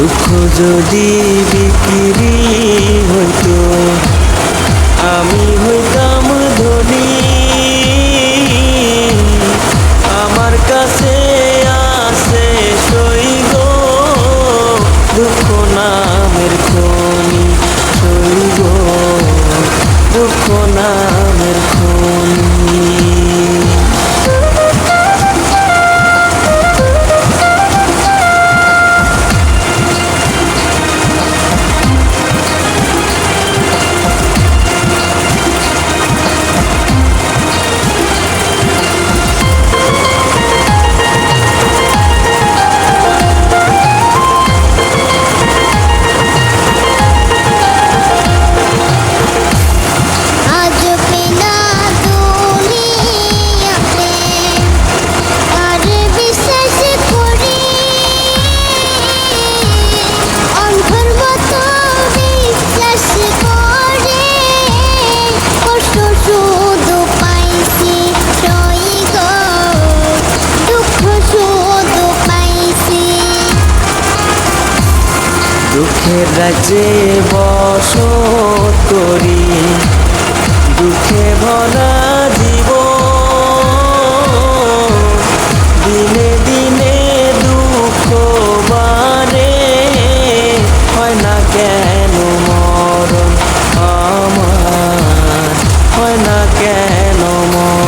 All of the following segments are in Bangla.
দুঃখ যদি বিক্রি হইতো আমি হইতাম ধনী। আমার কাছে আছে সই গো দুঃখ নামের খনি, সই গো দুঃখ নামের খনি। দুঃখের রাজ্যে বসত করি, দুঃখে ভরা জীবন। দিনে দিনে দুঃখ বাড়ে, হয় না কেন মরণ আমার, হয় না কেন মরণ।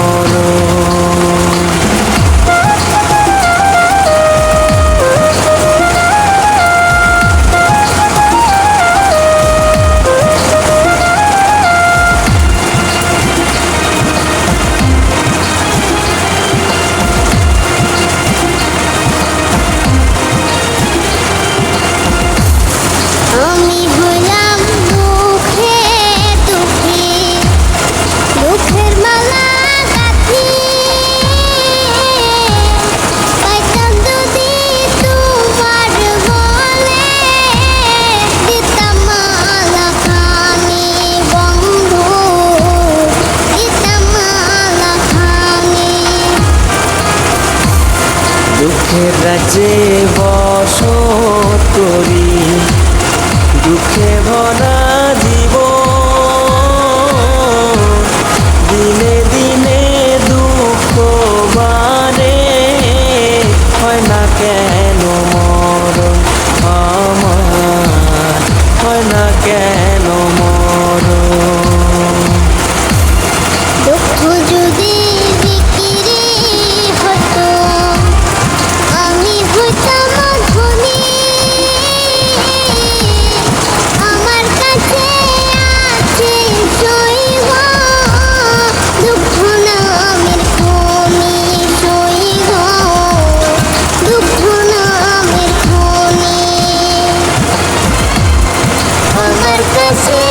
দুঃখের রাজ্যে বসত করি, দুঃখে ভরা জীবন। দিনে দিনে দুঃখ বাড়ে, হয় না কেন মরণ আমার, হয় না কেন মরণ। দুঃখ যদি আমার কাছে